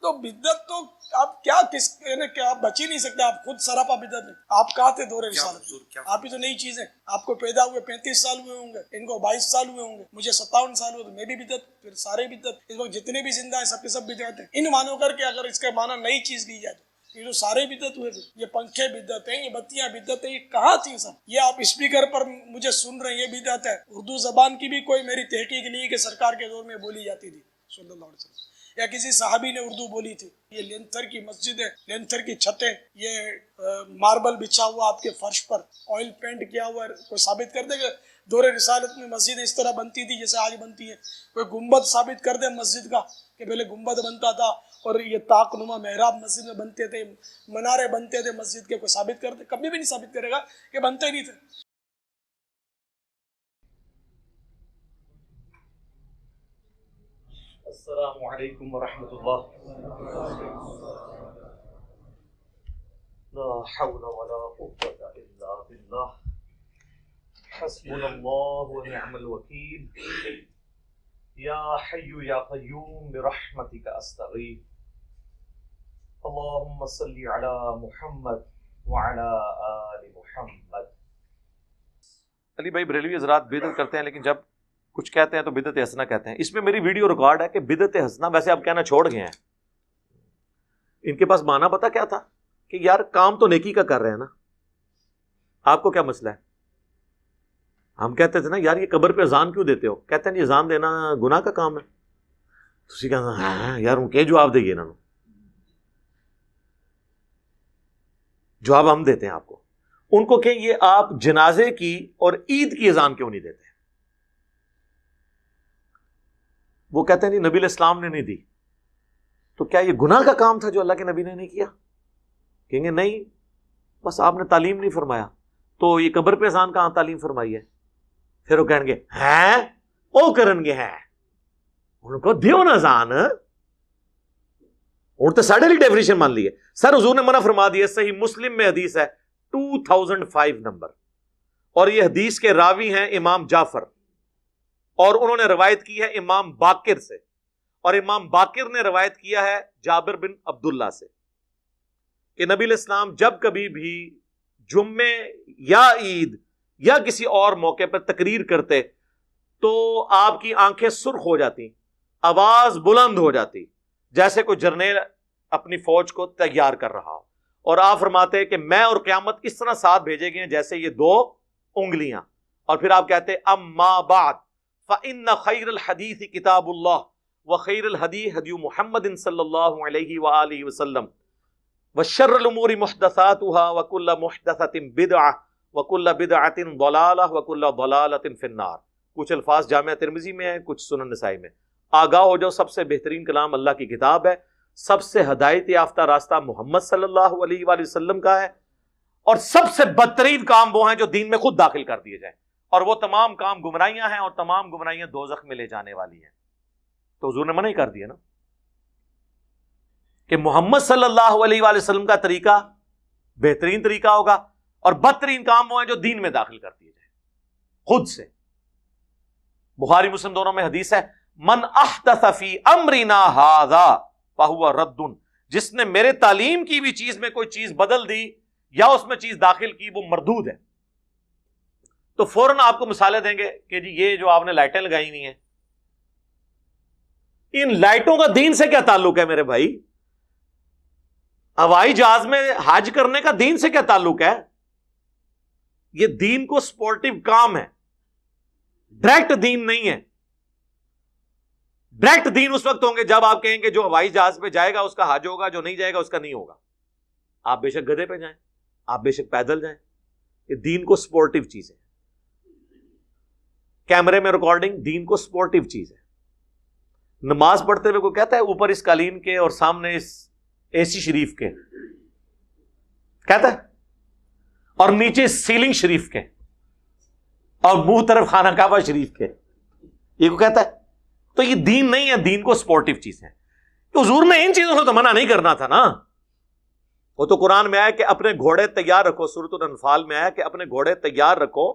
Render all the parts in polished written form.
تو بدعت تو آپ کیا کس کہ آپ بچ ہی نہیں سکتے، آپ خود سراپا بدعت میں. آپ کہاں تھے دور رسالت؟ آپ ہی تو نئی چیز ہیں. آپ کو پیدا ہوئے 35 سال ہوئے ہوں گے، ان کو 22 سال ہوئے ہوں گے، مجھے 57 سال ہوئے، تو میں بھی بدعت، پھر سارے بدعت. اس وقت جتنے بھی زندہ ہیں سب کے سب بدعت ہیں. ان مانو کر کے اگر اس کا معنی نئی چیز لی جائے تو یہ جو سارے بدعت ہوئے، یہ پنکھے بدعت ہیں، یہ بتیاں بدعت ہیں، یہ کہاں تھی سب؟ یہ آپ اسپیکر پر مجھے سن رہے ہیں، یہ بدعت ہے. اردو زبان کی بھی کوئی میری تحقیق نہیں ہے کہ سرکار کے دور میں بولی جاتی تھی صلی اللہ علیہ وسلم، یا کسی صحابی نے اردو بولی تھی. یہ لینتھر کی مسجد ہے، لینتھر کی چھتیں، یہ ماربل بچھا ہوا آپ کے فرش پر، آئل پینٹ کیا ہوا ہے. کوئی ثابت کر دے کہ دور رسالت میں مسجد اس طرح بنتی تھی جیسے آج بنتی ہے؟ کوئی گنبد ثابت کر دے مسجد کا کہ پہلے گنبد بنتا تھا اور یہ طاق نما محراب مسجد میں بنتے تھے، منارے بنتے تھے مسجد کے؟ کوئی ثابت کر دے؟ کبھی بھی نہیں ثابت کرے گا کہ بنتے نہیں تھے. السلام علیکم ورحمۃ اللہ. لا حول ولا قوة الا باللہ. حسبنا اللہ ونعم الوکیل. یا حی یا قیوم برحمتک استغیث. اللہم صلی علی محمد وعلی آل محمد. علی بھائی بریلوی حضرات بدعت کرتے ہیں لیکن جب کچھ کہتے ہیں تو بدعت حسنہ کہتے ہیں. اس میں میری ویڈیو ریکارڈ ہے کہ بدعت حسنہ ویسے اب کہنا چھوڑ گئے ہیں. ان کے پاس معنی پتہ کیا تھا کہ یار کام تو نیکی کا کر رہے ہیں نا، آپ کو کیا مسئلہ ہے؟ ہم کہتے تھے نا یار یہ قبر پہ اذان کیوں دیتے ہو؟ کہتے ہیں یہ اذان دینا گناہ کا کام ہے. تسی کہنا ہاں یار ان کے جواب دے گی انہوں نے. جواب ہم دیتے ہیں آپ کو. ان کو کہیں یہ آپ جنازے کی اور عید کی اذان کیوں نہیں دیتے؟ وہ کہتے ہیں نہیں نبی علیہ السلام نے نہیں دی. تو کیا یہ گناہ کا کام تھا جو اللہ کے نبی نے نہیں کیا؟ کہیں گے نہیں، بس آپ نے تعلیم نہیں فرمایا. تو یہ قبر پہ اذان کہاں تعلیم فرمائی ہے؟ پھر وہ کہیں گے ہیں او کرن گے ہیں ان کو دیو نا اذان. اور تو ساڑھے لی ڈیفینیشن مان لی ہے. سر حضور نے منع فرما دیا. صحیح مسلم میں حدیث ہے 2005 نمبر، اور یہ حدیث کے راوی ہیں امام جعفر، اور انہوں نے روایت کی ہے امام باقر سے، اور امام باقر نے روایت کیا ہے جابر بن عبداللہ سے کہ نبی علیہ السلام جب کبھی بھی جمعے یا عید یا کسی اور موقع پر تقریر کرتے تو آپ کی آنکھیں سرخ ہو جاتی، آواز بلند ہو جاتی، جیسے کوئی جرنیل اپنی فوج کو تیار کر رہا ہو. اور آپ فرماتے کہ میں اور قیامت اس طرح ساتھ بھیجے گئے ہیں جیسے یہ دو انگلیاں. اور پھر آپ کہتے اما بعد فإن خیر الحدیث کتاب اللہ وخیر الہدی ہدی محمد صلی اللہ علیہ وآلہ وسلم وشر الامور محدثاتها وکل محدثۃ بدعہ وکل بدعۃ ضلالہ وکل ضلالۃ فی النار. کچھ الفاظ جامعہ ترمذی میں ہیں، کچھ سنن نسائی میں. آگاہ ہو جاؤ، سب سے بہترین کلام اللہ کی کتاب ہے، سب سے ہدایت یافتہ راستہ محمد صلی اللہ علیہ وآلہ وسلم کا ہے، اور سب سے بدترین کام وہ ہیں جو دین میں خود داخل کر دیے جائیں، اور وہ تمام کام گمراہیاں ہیں، اور تمام گمراہیاں دوزخ میں لے جانے والی ہیں. تو حضور نے منع ہی کر دیا نا کہ محمد صلی اللہ علیہ وآلہ وسلم کا طریقہ بہترین طریقہ ہوگا، اور بدترین کام وہ ہیں جو دین میں داخل کر دیے جائیں خود سے. بخاری مسلم دونوں میں حدیث ہے من احدث فی امرنا ھذا فہو رد. جس نے میرے تعلیم کی بھی چیز میں کوئی چیز بدل دی یا اس میں چیز داخل کی وہ مردود ہے. تو فوراً آپ کو مثالیں دیں گے کہ جی یہ جو آپ نے لائٹیں لگائی ہوئی ہیں، ان لائٹوں کا دین سے کیا تعلق ہے میرے بھائی؟ ہوائی جہاز میں حج کرنے کا دین سے کیا تعلق ہے؟ یہ دین کو سپورٹیو کام ہے، ڈائریکٹ دین نہیں ہے. ڈائریکٹ دین اس وقت ہوں گے جب آپ کہیں گے جو ہوائی جہاز پہ جائے گا اس کا حج ہوگا، جو نہیں جائے گا اس کا نہیں ہوگا. آپ بے شک گدھے پہ جائیں، آپ بے شک پیدل جائیں، یہ دین کو سپورٹیو چیز ہے. کیمرے میں ریکارڈنگ دین کو سپورٹیو چیز ہے. نماز پڑھتے ہوئے کوئی کہتا ہے اوپر اس قالین کے اور سامنے اس اے سی شریف کے، کہتا ہے، اور نیچے سیلنگ شریف کے، اور منہ طرف خانہ کعبہ شریف کے، یہ کو کہتا ہے؟ تو یہ دین نہیں ہے، دین کو سپورٹیو چیز ہے. تو حضور نے ان چیزوں سے تو منع نہیں کرنا تھا نا. وہ تو قرآن میں آیا کہ اپنے گھوڑے تیار رکھو، سورۃ الانفال میں آیا کہ اپنے گھوڑے تیار رکھو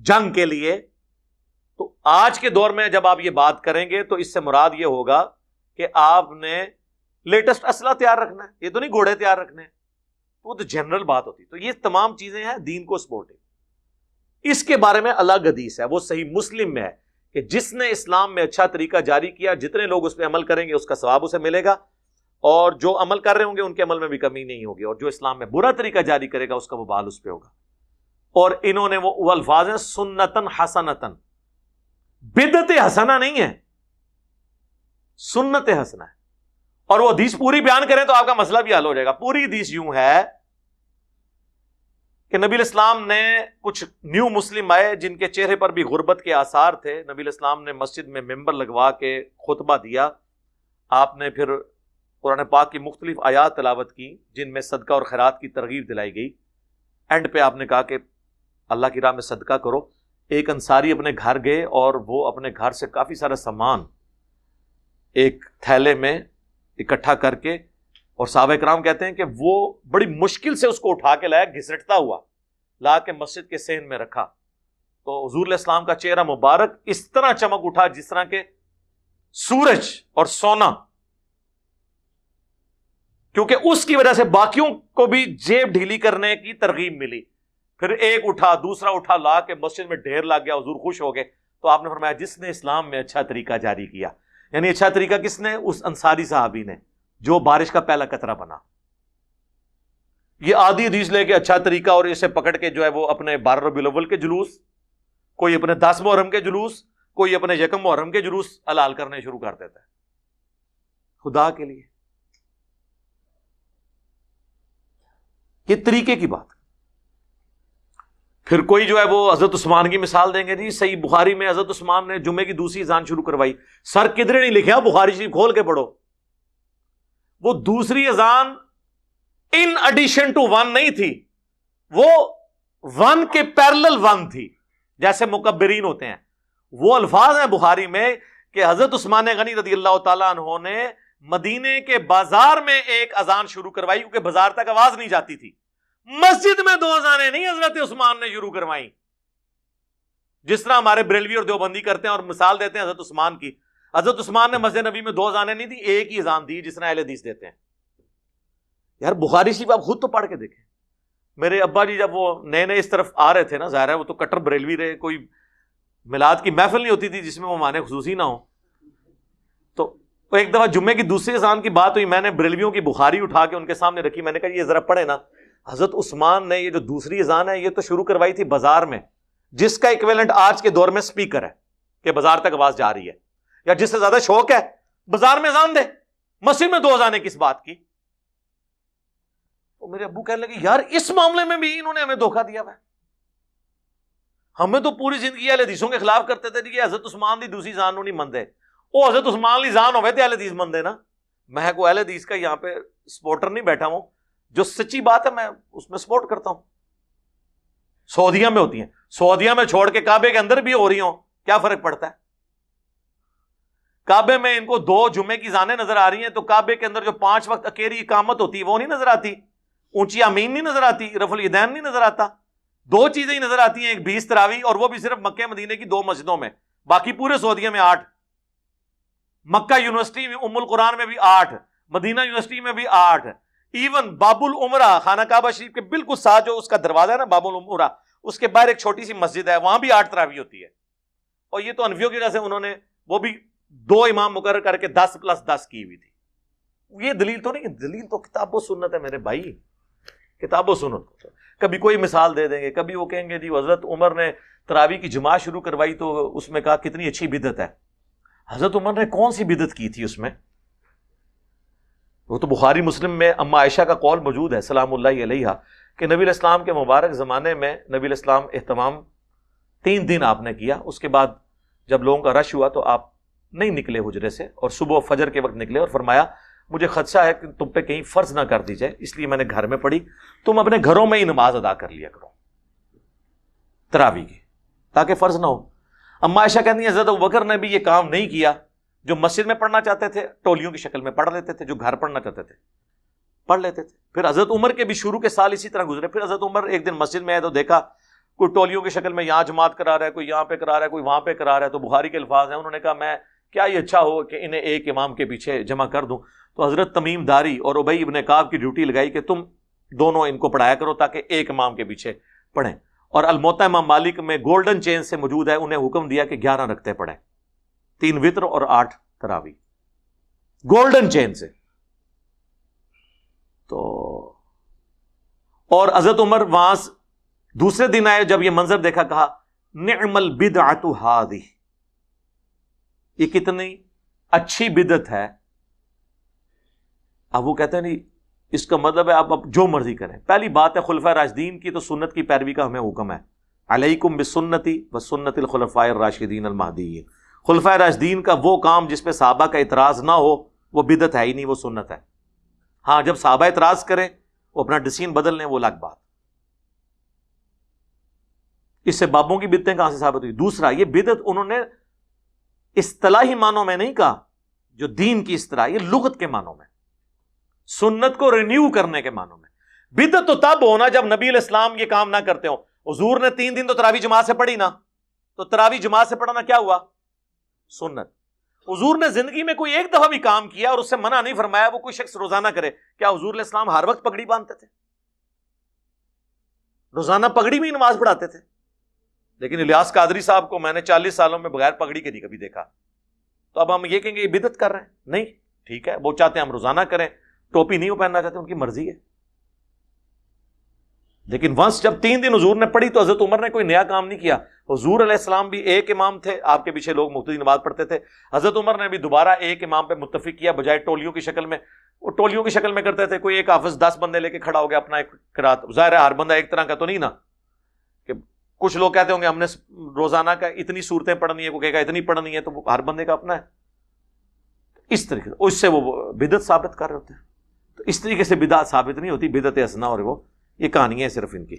جنگ کے لیے. تو آج کے دور میں جب آپ یہ بات کریں گے تو اس سے مراد یہ ہوگا کہ آپ نے لیٹسٹ اسلحہ تیار رکھنا ہے, یہ تو نہیں گھوڑے تیار رکھنے, وہ تو جنرل بات ہوتی. تو یہ تمام چیزیں ہیں دین کو سپورٹنگ. اس کے بارے میں الگ حدیث ہے, وہ صحیح مسلم میں ہے کہ جس نے اسلام میں اچھا طریقہ جاری کیا, جتنے لوگ اس پہ عمل کریں گے اس کا ثواب اسے ملے گا, اور جو عمل کر رہے ہوں گے ان کے عمل میں بھی کمی نہیں ہوگی, اور جو اسلام میں برا طریقہ جاری کرے گا اس کا وبال اس پہ ہوگا. اور انہوں نے وہ الفاظ ہیں سنتن حسنتن, بدعت حسنہ نہیں ہے, سنت حسنہ ہے. اور وہ حدیث پوری بیان کریں تو آپ کا مسئلہ بھی حل ہو جائے گا. پوری حدیث یوں ہے کہ نبی الاسلام نے کچھ نیو مسلم آئے جن کے چہرے پر بھی غربت کے آثار تھے. نبی الاسلام نے مسجد میں ممبر لگوا کے خطبہ دیا. آپ نے پھر قرآن پاک کی مختلف آیات تلاوت کی جن میں صدقہ اور خیرات کی ترغیب دلائی گئی. اینڈ پہ آپ نے کہا کہ اللہ کی راہ میں صدقہ کرو. ایک انصاری اپنے گھر گئے اور وہ اپنے گھر سے کافی سارا سامان ایک تھیلے میں اکٹھا کر کے, اور صحابہ کرام کہتے ہیں کہ وہ بڑی مشکل سے اس کو اٹھا کے لایا, گھسٹتا ہوا لا کے مسجد کے صحن میں رکھا. تو حضور علیہ السلام کا چہرہ مبارک اس طرح چمک اٹھا جس طرح کے سورج اور سونا, کیونکہ اس کی وجہ سے باقیوں کو بھی جیب ڈھیلی کرنے کی ترغیب ملی. پھر ایک اٹھا, دوسرا اٹھا, لا کے مسجد میں ڈھیر لگ گیا. حضور خوش ہو گئے. تو آپ نے فرمایا جس نے اسلام میں اچھا طریقہ جاری کیا, یعنی اچھا طریقہ کس نے؟ اس انصاری صحابی نے جو بارش کا پہلا قطرہ بنا. یہ آدھی حدیث لے کے اچھا طریقہ اور اسے پکڑ کے جو ہے وہ اپنے 12 ربیع الاول کے جلوس, کوئی اپنے 10 محرم کے جلوس, کوئی اپنے 1 محرم کے جلوس حلال کرنے شروع کر دیتا ہے. خدا کے لیے یہ طریقے کی بات. پھر کوئی جو ہے وہ حضرت عثمان کی مثال دیں گے, جی صحیح بخاری میں حضرت عثمان نے جمعے کی دوسری اذان شروع کروائی. سر کدھر نہیں لکھا, بخاری شریف کھول کے پڑھو. وہ دوسری اذان ان ایڈیشن ٹو 1 نہیں تھی, وہ 1 کے پیرلل 1 تھی, جیسے مکبرین ہوتے ہیں. وہ الفاظ ہیں بخاری میں کہ حضرت عثمان غنی رضی اللہ تعالیٰ عنہ نے مدینے کے بازار میں ایک اذان شروع کروائی, کیونکہ بازار تک آواز نہیں جاتی تھی. مسجد میں 2 اذانیں نہیں حضرت عثمان نے شروع کروائیں, جس طرح ہمارے بریلوی اور دیوبندی کرتے ہیں اور مثال دیتے ہیں حضرت عثمان کی. حضرت عثمان نے مسجد نبی میں 2 اذانیں نہیں دی, ایک ہی اذان دی, جس طرح اہل حدیث دیتے ہیں. یار بخاری شریف آپ خود تو پڑھ کے دیکھیں. میرے ابا جی جب وہ نئے نئے اس طرف آ رہے تھے نا, ظاہر ہے وہ تو کٹر بریلوی رہے, کوئی میلاد کی محفل نہیں ہوتی تھی جس میں وہ معنی خصوصی نہ ہو. تو ایک دفعہ جمعے کی دوسری اذان کی بات ہوئی, میں نے بریلویوں کی بخاری اٹھا کے ان کے سامنے رکھی. میں نے کہا یہ ذرا پڑھے نا, حضرت عثمان نے یہ جو دوسری اذان ہے یہ تو شروع کروائی تھی بازار میں, جس کا ایکویلنٹ آج کے دور میں سپیکر ہے کہ بازار تک آواز جا رہی ہے. یا جس سے زیادہ شوق ہے بازار میں اذان دے, مسجد میں 2 اذانیں کس بات کی. تو میرے ابو کہنے لگے یار اس معاملے میں بھی انہوں نے ہمیں دھوکہ دیا ہے. ہمیں تو پوری زندگی اہل حدیثوں کے خلاف کرتے تھے کہ حضرت عثمان دی دوسری اذان نہیں مندے, وہ حضرت عثمان لی اذان ہوئے تھے اہل حدیث مندے نا. میں کو اہل حدیث کا یہاں پہ سپورٹر نہیں بیٹھا ہوں, جو سچی بات ہے میں اس میں سپورٹ کرتا ہوں. سعودیہ میں ہوتی ہیں, سعودیہ میں چھوڑ کے کعبے کے اندر بھی ہو رہی ہوں, کیا فرق پڑتا ہے؟ کعبے میں ان کو 2 جمعے کی اذانیں نظر آ رہی ہیں, تو کعبے کے اندر جو 5 وقت اکیری اقامت ہوتی ہے وہ نہیں نظر آتی, اونچی آمین نہیں نظر آتی, رفع الیدین نہیں نظر آتا. 2 چیزیں ہی نظر آتی ہیں, ایک 20 تراویح, اور وہ بھی صرف مکہ مدینے کی 2 مسجدوں میں, باقی پورے سعودیہ میں 8. مکہ یونیورسٹی میں ام القرآن میں بھی 8, مدینہ یونیورسٹی میں بھی 8, ایون باب العمرہ خانہ کعبہ شریف کے بالکل ساتھ جو اس کا دروازہ ہے نا باب العمرہ, اس کے باہر ایک چھوٹی سی مسجد ہے, وہاں بھی 8 تراویح ہوتی ہے. اور یہ تو انفیوں کی وجہ سے انہوں نے وہ بھی 2 امام مقرر کر کے 10 + 10 کی ہوئی تھی. یہ دلیل تو نہیں, دلیل تو کتاب و سنت ہے میرے بھائی, کتاب و سنت. کبھی کوئی مثال دے دیں گے, کبھی وہ کہیں گے جی حضرت عمر نے تراویح کی جماعت شروع کروائی تو اس میں کہا کتنی اچھی بدعت ہے. حضرت عمر نے کون سی بدعت کی تھی اس میں؟ وہ تو بخاری مسلم میں اما عائشہ کا قول موجود ہے سلام اللہ علیہا کہ نبی علیہ السلام کے مبارک زمانے میں نبی علیہ السلام اہتمام 3 دن آپ نے کیا. اس کے بعد جب لوگوں کا رش ہوا تو آپ نہیں نکلے حجرے سے, اور صبح فجر کے وقت نکلے اور فرمایا مجھے خدشہ ہے کہ تم پہ کہیں فرض نہ کر دی جائے, اس لیے میں نے گھر میں پڑھی, تم اپنے گھروں میں ہی نماز ادا کر لیا کرو تراویح کی, تاکہ فرض نہ ہو. اما عائشہ کہتی ہیں حضرت ابوبکر نے بھی یہ کام نہیں کیا, جو مسجد میں پڑھنا چاہتے تھے ٹولیوں کی شکل میں پڑھ لیتے تھے, جو گھر پڑھنا چاہتے تھے پڑھ لیتے تھے. پھر حضرت عمر کے بھی شروع کے سال اسی طرح گزرے. پھر حضرت عمر ایک دن مسجد میں آئے تو دیکھا کوئی ٹولیوں کی شکل میں یہاں جماعت کرا رہا ہے, کوئی یہاں پہ کرا رہا ہے, کوئی وہاں پہ کرا رہا ہے. تو بخاری کے الفاظ ہیں, انہوں نے کہا میں کیا یہ اچھا ہو کہ انہیں ایک امام کے پیچھے جمع کر دوں. تو حضرت تمیم داری اور ابی ابن کعب کی ڈیوٹی لگائی کہ تم دونوں ان کو پڑھایا کرو تاکہ ایک امام کے پیچھے پڑھیں. اور الموطا امام مالک میں گولڈن چین سے موجود ہے, انہیں حکم دیا کہ 11 رکعتیں پڑھیں, 3 وتر اور 8 تراویح, گولڈن چین سے. تو اور حضرت عمر وہاں دوسرے دن آئے, جب یہ منظر دیکھا کہا نعم البدعۃ ہذہ, یہ کتنی اچھی بدعت ہے. اب وہ کہتے ہیں نہیں, اس کا مطلب ہے آپ اب جو مرضی کریں. پہلی بات ہے خلفاء راشدین کی تو سنت کی پیروی کا ہمیں حکم ہے, علیکم بسنتی وسنت الخلفاء الراشدین المہدیین. خلفاء راشدین کا وہ کام جس پہ صحابہ کا اعتراض نہ ہو وہ بدعت ہے ہی نہیں, وہ سنت ہے. ہاں جب صحابہ اعتراض کریں, وہ اپنا ڈسین بدل لیں, وہ الگ بات. اس سے بابوں کی بدعتیں کہاں سے ثابت ہوئی؟ دوسرا, یہ بدعت انہوں نے اصطلاحی معنوں میں نہیں کہا جو دین کی اصطلاح, یہ لغت کے معنوں میں, سنت کو رینیو کرنے کے معنوں میں. بدعت تو تب ہونا جب نبی علیہ السلام یہ کام نہ کرتے ہو. حضور نے 3 دن تو تراویح جماعت سے پڑھی نا, تو تراویح جماعت سے پڑھنا کیا ہوا؟ سنت. حضور نے زندگی میں کوئی ایک دفعہ بھی کام کیا اور اس سے منع نہیں فرمایا وہ کوئی شخص روزانہ کرے. کیا حضور علیہ السلام ہر وقت پگڑی باندھتے تھے؟ روزانہ پگڑی میں ہی نماز پڑھاتے تھے. لیکن الیاس قادری صاحب کو میں نے 40 سالوں میں بغیر پگڑی کے نہیں کبھی دیکھا. تو اب ہم یہ کہیں گے یہ بدعت کر رہے ہیں؟ نہیں, ٹھیک ہے, وہ چاہتے ہیں ہم روزانہ کریں, ٹوپی نہیں وہ پہننا چاہتے, ان کی مرضی ہے. لیکن ونس جب 3 دن حضور نے پڑھی تو حضرت عمر نے کوئی نیا کام نہیں کیا. حضور علیہ السلام بھی ایک امام تھے, آپ کے پیچھے لوگ مقتدی نماز پڑھتے تھے. حضرت عمر نے بھی دوبارہ ایک امام پہ متفق کیا بجائے ٹولیوں کی شکل میں. وہ ٹولیوں کی شکل میں کرتے تھے, کوئی ایک حافظ 10 بندے لے کے کھڑا ہو گیا اپنا ایک قرات. ظاہر ہے ہر بندہ ایک طرح کا تو نہیں نا, کہ کچھ لوگ کہتے ہوں گے ہم نے روزانہ کا اتنی صورتیں پڑھنی ہے, کوئی کہے گا اتنی پڑھنی ہے, تو ہر بندے کا اپنا ہے. اس طریقے سے اس سے وہ بدعت ثابت کر رہے ہوتے ہیں. تو اس طریقے سے بدعت ثابت نہیں ہوتی, بدعت حسنہ اور وہ یہ کہانی ہے صرف ان کی.